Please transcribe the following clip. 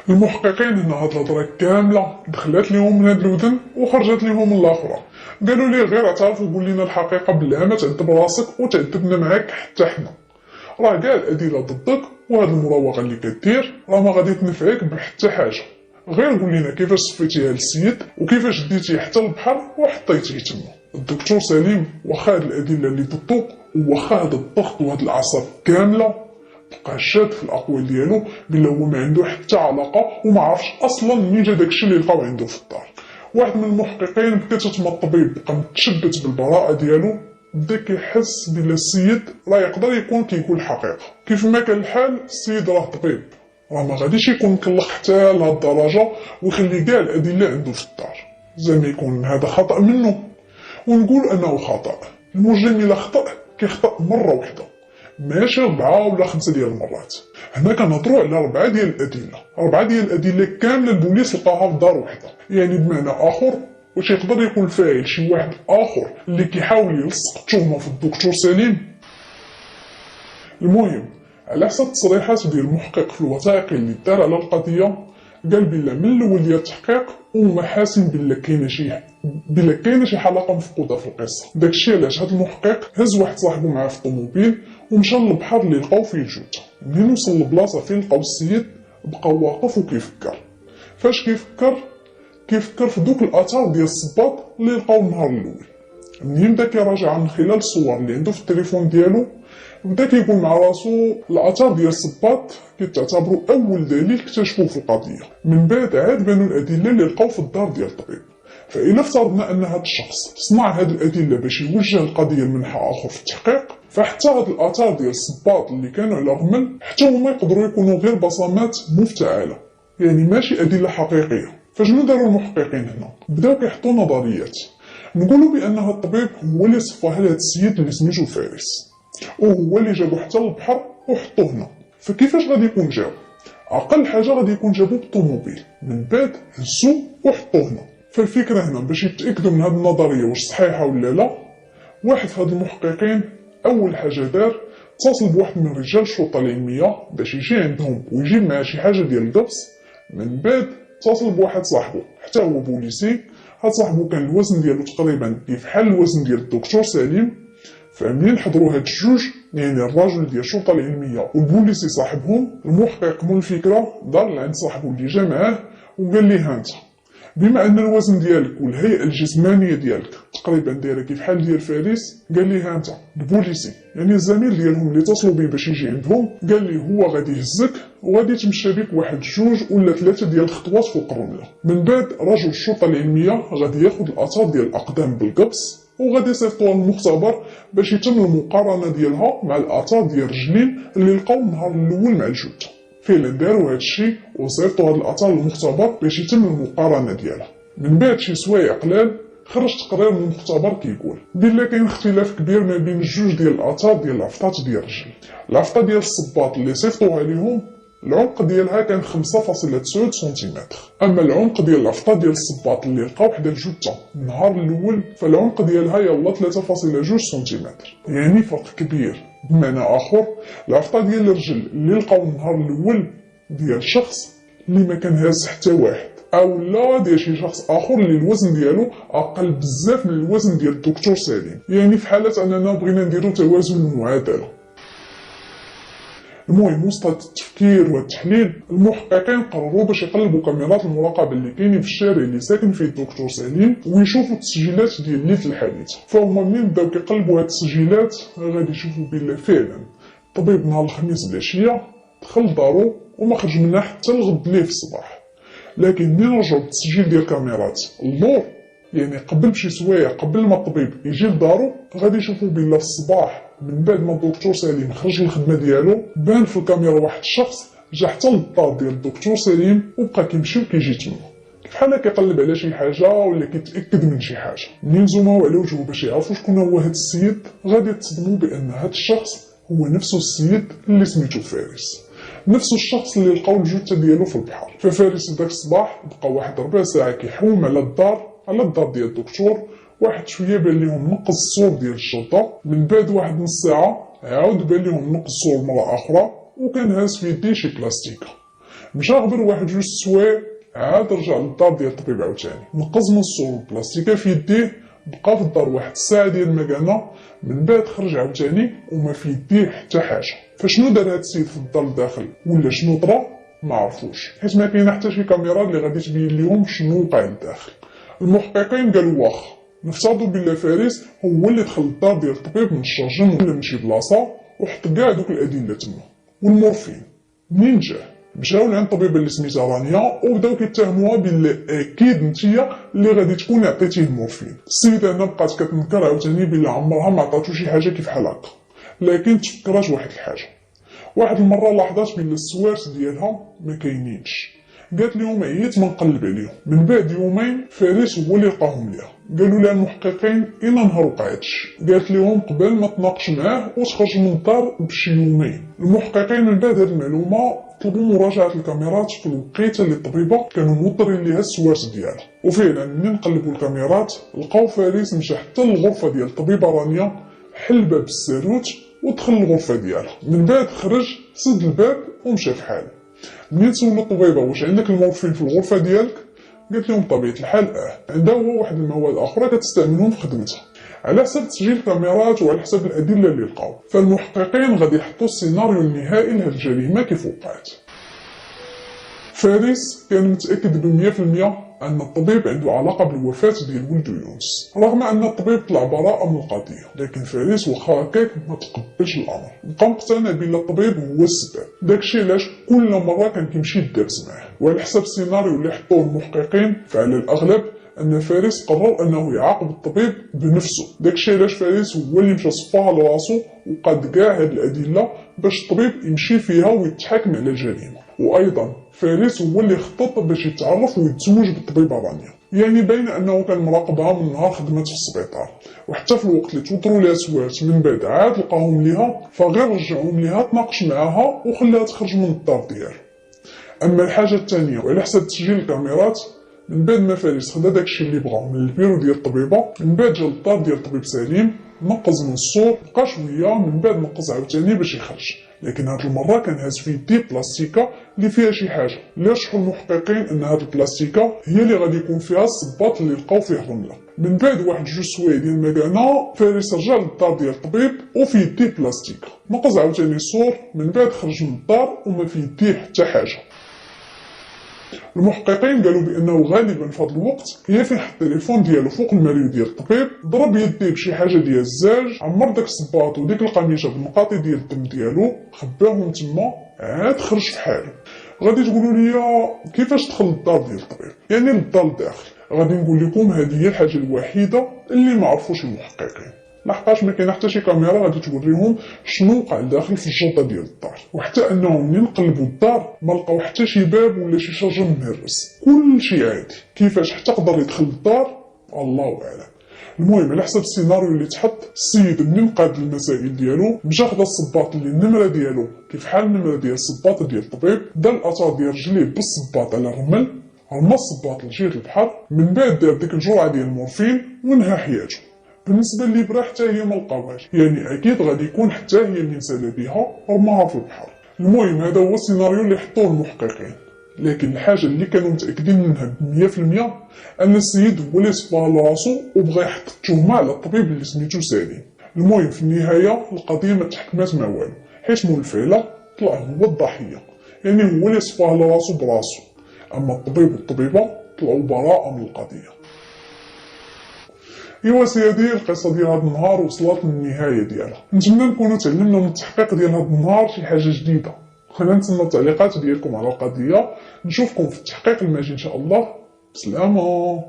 المحققين هنا هاد الهضره كامله دخلت ليهم من هاد الودن وخرجت ليهم من الاخرى. قالوا لي غير اعترف وقول لنا الحقيقه بلا ما تعذب راسك وتعذبنا معاك حتى حنا، راه كاع الادله ضدك وهاد المراوغه اللي كدير راه ما غادي تنفعك بحتى حاجه. غير قول لنا كيفاش صفيتيها للسيد وكيفاش ديتيه حتى البحر وحطيتيه تما. الدكتور سليم واخا هاد الادله اللي ضدو واخا هاد الضغط وهاد الاعصاب كامله بقى شاد في الاقوال ديالو بلا هو ما عنده حتى علاقه وما عرفش اصلا منين جا داكشي اللي لقاو عنده في الدار. واحد من المحققين بدا تما الطبيب بقى متشبت بالبراءه ديالو، بدا كيحس بلا السيد راه يقدر يكون كيقول الحقيقه. كيف ما كان الحال السيد راه طبيب، راه ما غاديش يكون مكلخ حتى لهاد الدرجه ويخلي كاع الادله عنده في الدار. زعما يكون هذا خطا منه ونقول انه خطا. المجرم الا خطا كيخطا مره واحده ماشي 4 ولا 5 ديال المرات. هنا كنهضروا على 4 ديال الادله، 4 ديال الادله كامله البوليس لقاها في دار وحده. يعني بمعنى اخر واش يقدر يكون الفاعل شي واحد اخر اللي كيحاول يلصق التهمه في الدكتور سليم؟ المهم على حسب التصريحات ديال المحقق في الوثائق اللي دار على القضيه، قال بلا من الاول ديال التحقيق وما حاسين بلا كاينه شي حلقه مفقوده في القصه. داكشي علاش هذا المحقق هز واحد صاحبو معاه في الطوموبيل ومشى للبحر اللي لقاو فيه الجثه. منين وصل للبلاصه فين لقاو السيد بقى واقف وكيفكر. فاش كيفكر في دوك الاثار ديال الصباط اللي لقاو النهار الاول. منين بدا كيراجع من خلال الصور اللي عنده في التليفون ديالو، بدا كيقول مع راسو الاثار ديال الصباط كيتعتبروا اول دليل اكتشفوه في القضيه. من بعد عاد بانوا الادله اللي لقاو في الدار ديال الطبيب. فإلا افترضنا أن هذا الشخص صنع هذه الأدلة باش يوجه القضية لمنحى آخر في التحقيق، فحتى هاد الآثار ديال الصباط اللي كانوا على الرمل حتى هما يقدروا يكونوا غير بصمات مفتعلة، يعني ماشي أدلة حقيقية. فشنو داروا المحققين هنا؟ بداو كيحطوا نظريات. نقولوا بأن هاد الطبيب هو اللي صفاها لهاد السيد اللي سميتو فارس، وهو اللي جابو حتى للبحر وحطوه هنا. فكيفاش غادي يكون جاو؟ أقل حاجة غادي يكون جابو بالطوموبيل، من بعد هزو وحطوه هنا. فالفكرة هنا باش يتأكدوا من هذه النظرية واش صحيحة ولا لا، واحد في هاد المحققين أول حاجة دار اتصل بواحد من رجال الشرطة العلمية باش يجي عندهم ويجيب معاه شي حاجة ديال القبص. من بعد اتصل بواحد صاحبو حتى هو بوليسي. هاد صاحبو كان الوزن ديالو تقريبا كيف حال الوزن ديال الدكتور سليم. فمنين حضروا هاد الجوج، يعني الراجل ديال الشرطة العلمية والبوليسي صاحبهم، المحقق من الفكرة دار لعند صاحبو اللي جا معاه وقال ليه هانت بما ان الوزن ديالك والهيئه الجسمانيه ديالك تقريبا دايره كيف حال ديال فارس، قال لي ها انت البوليسي يعني الزميل ديالهم اللي اتصلوا به باش يجي عندهم، قال لي هو غادي يهزك وغادي تمشى بك واحد 2 ولا 3 ديال الخطوات فوق الرمله. من بعد رجل الشرطه العلميه غادي ياخذ الاثار ديال الاقدام بالقبص وغادي يصيفطوها للمختبر باش يتم المقارنه ديالها مع الاثار ديال الرجلين اللي لقاو النهار الاول مع الجثه. فعلا داروا هاد الشيء وصيفطوا هاد الاثار للمختبر باش يتم المقارنه ديالها. من بعد شي سوايع قلال خرج تقرير من المختبر كيقول بلا كاين اختلاف كبير ما بين الجوج ديال الاثار ديال العفطات ديال الرجل. العفطه ديال الصباط اللي صيفطوها ليهم العمق ديالها كان 5.9 سنتيمتر، اما العمق ديال العفطه ديال الصباط اللي لقاو حدا الجثه النهار الاول فالعمق ديالها يلا 3.2 سنتيمتر، يعني فرق كبير. بمعنى اخر العفطه ديال الرجل اللي لقاو النهار الاول ديال شخص اللي ما كان هاز حتى واحد، او لا ديال شي شخص اخر اللي الوزن ديالو اقل بزاف من الوزن ديال الدكتور سليم. يعني في حاله اننا بغينا نديرو توازن المعادله. المهم وسط التفكير والتحليل المحققين قرروا باش يقلبوا كاميرات المراقبه اللي كاينين في الشارع اللي ساكن فيه الدكتور سليم ويشوفوا التسجيلات ديال ليله الحادثه. فهما منين بداو كيقلبوا هاد التسجيلات غادي يشوفوا بلا فعلا الطبيب نهار الخميس العشيه دخل لدارو وما خرج منها حتى الغد ليه في الصباح. لكن منين رجعوا بالتسجيل ديال الكاميرات اللور، يعني قبل بشي سوايع قبل ما الطبيب يجي لدارو، غادي يشوفوا بلا في الصباح من بعد ما الدكتور سليم خرج للخدمه ديالو بان في الكاميرا واحد الشخص جا حتى للدار ديال الدكتور سليم وبقى كيمشي وكيجي تما بحال كيقلب على شي حاجه ولا كيتاكد من شي حاجه. منين زوماو على وجهه باش يعرفوا شكون هو هذا السيد غادي يتصدموا بان هذا الشخص هو نفسه السيد اللي سميتو فارس، نفس الشخص اللي لقاو الجثه ديالو في البحر. ففارس داك الصباح بقى واحد 4 ساعات كيحوم على الدار ديال الدكتور. واحد شويه بان ليهم نقص الصور ديال الشرطه، من بعد واحد نص ساعه عاود بان ليهم نقص الصور مره اخرى وكان هاز في يديه شي بلاستيكه. مشى غبر واحد جوج سوايع، عاد رجع للدار ديال الطبيب عاوتاني، نقز من الصور البلاستيكيه في يديه، بقى في الدار واحد الساعه ديال المكانه، من بعد خرج عاوتاني وما في يديه حتى حاجه. فشنو دار هاد السيد في الدار الداخل ولا شنو طرا ما عرفوش، حيت ما كاينه حتى شي كاميرا اللي غادي تبين لهم شنو وقع للداخل. المحققين قالوا واخا نفترضوا بلا فارس هو اللي دخل للدار ديال الطبيب من الشرجم ولا من شي بلاصه وحط كاع دوك الادله تما. والمورفين منين جا؟ مشاو لعند الطبيبه اللي سميتها رانيا وبداو كيتهموها باللي اكيد نتيا اللي غادي تكون عطيتيه المورفين. السيده هنا بقات كتنكر عاوتاني بلي عمرها ما عطاتو شي حاجه كيف بحال هكا، لكن تفكرات واحد الحاجه. واحد المره لاحظات بلي السوارت ديالها ما كاينينش، قالت لهم عييت ما نقلب عليهم. من بعد يومين فارس هو اللي لقاهم ليها. قالوا لها المحققين الى نهار وقع هادشي، قالت لهم قبل ما تناقش معاه وتخرج من الدار بشي يومين. المحققين من بعد هاد المعلومه طلبوا مراجعه الكاميرات في الوقيته اللي الطبيبه كانوا موطرين ليها السوارت ديالها، وفعلا ملي نقلبوا الكاميرات لقاو فارس مشى حتى للغرفه ديال الطبيبه رانيا، حل باب الساروت ودخل الغرفه ديالها. من بعد خرج سد الباب ومشى في حاله. منين سولوا الطبيبه واش عندك المورفين في الغرفه ديالك، قالت لهم بطبيعه الحال عندها هو واحد المواد اخرى كتستعملهم في خدمتها، على حسب تسجيل الكاميرات وعلى حسب الادله اللي لقاو. فالمحققين غادي يحطوا السيناريو النهائي لهاد الجريمه كيف وقعت. فارس كان متاكد ب100% ان الطبيب عنده علاقه بالوفاه ديال ولده يونس، رغم ان الطبيب طلع براءه من القضيه، لكن فارس واخا هكاك ما تقبلش الامر، بقى مقتنع بان الطبيب هو السبب. داكشي علاش كل مره كان كيمشي يدابز معاه. وعلى حسب السيناريو اللي حطوه المحققين فعلى الاغلب ان فارس قرر انه يعاقب الطبيب بنفسه. داكشي علاش فارس هو اللي مشى صفاها لراسو وقاد كاع هاد الادله باش الطبيب يمشي فيها ويتحاكم على الجريمه. وايضا فارس هو اللي خطط باش يتعرف ويتزوج بالطبيبه رانيا، يعني باين انه كان مراقبها من نهار خدمت في السبيطار، وحتى في الوقت اللي توضروا لها سوارت من بعد عاد لقاهم ليها، فغير رجعهم ليها تناقش معاها وخلاها تخرج من الدار ديالها. اما الحاجه الثانيه وعلى حسب تسجيل الكاميرات، من بعد ما فارس خدا داكشي اللي بغاو من البيرو ديال الطبيبه، من بعد جا للدار ديال الطبيب سليم، نقز من الصور، بقى شويه من بعد نقز عاوتاني باش يخرج، لكن هاد المره كان هاز في يديه بلاستيكه اللي فيها شي حاجه. اللي رشحوا المحققين ان هاد البلاستيكه هي اللي غادي يكون فيها الصباط اللي لقاو فيه الرمله. من بعد واحد جوج سوايع ديال المكانه فارس رجع للدار ديال الطبيب وفي يديه بلاستيكه، نقز عاوتاني الصور، من بعد خرج من الدار وما في يديه حتى حاجه. المحققين قالوا بانه غالبا في هذا الوقت هي فين حط التليفون ديالو فوق المريو ديال الطبيب، ضرب يديه بشي حاجه ديال الزاج، عمر داك الصباط وديك القميشه بالمقاطي ديال الدم ديالو، خباهم تما، عاد خرج في حاله. غادي تقولوا لي كيفاش دخل للدار ديال الطبيب؟ يعني للدار الداخل. غادي نقول لكم هذه هي الحاجه الوحيده اللي ما عرفوش المحققين، لحقاش ما كاين حتى شي كاميرا غادي توريهم شنو وقع داخل في الجرده ديال الدار، وحتى انهم منين قلبوا الدار ما لقاو حتى شي باب ولا شي شجر مهرس، كلشي عادي. كيفاش حتى قدر يدخل للدار الله اعلم. المهم على حسب السيناريو اللي تحط، السيد منين قاد المسائل ديالو مشى خدا الصباط اللي النمره ديالو كيف حال النمره ديال الصباط ديال الطبيب، دا الاثار ديال رجليه بالصباط على الرمل، رمى الصباط لجهه البحر، من بعد دار ديك الجرعه ديال المورفين ونهى حياته. بالنسبه اللي برا حتى هي ما لقاوهاش، يعني اكيد غادي يكون حتى هي اللي نسالى بها رماها في البحر. المهم هذا هو السيناريو اللي حطوه المحققين، لكن الحاجه اللي كانوا متاكدين منها ب100% ان السيد هو اللي صفاها لراسو وبغى يحط التهمه على الطبيب اللي سميتو سالم. المهم في النهايه القضيه ما تحكمات مع والو، حيت مول الفعله طلع هو الضحيه، يعني هو اللي صفاها لراسو براسو، اما الطبيب والطبيبه طلعوا براءه من القضيه. ايوا سيدي، القصه ديال هذا النهار وصلت للنهايه ديالها. نتمنى نكونوا تعلمنا من التحقيق ديال هذا النهار شي حاجه جديده. خلينا نتسنى التعليقات ديالكم على القضيه، نشوفكم في التحقيق الماجي ان شاء الله. بسلامه.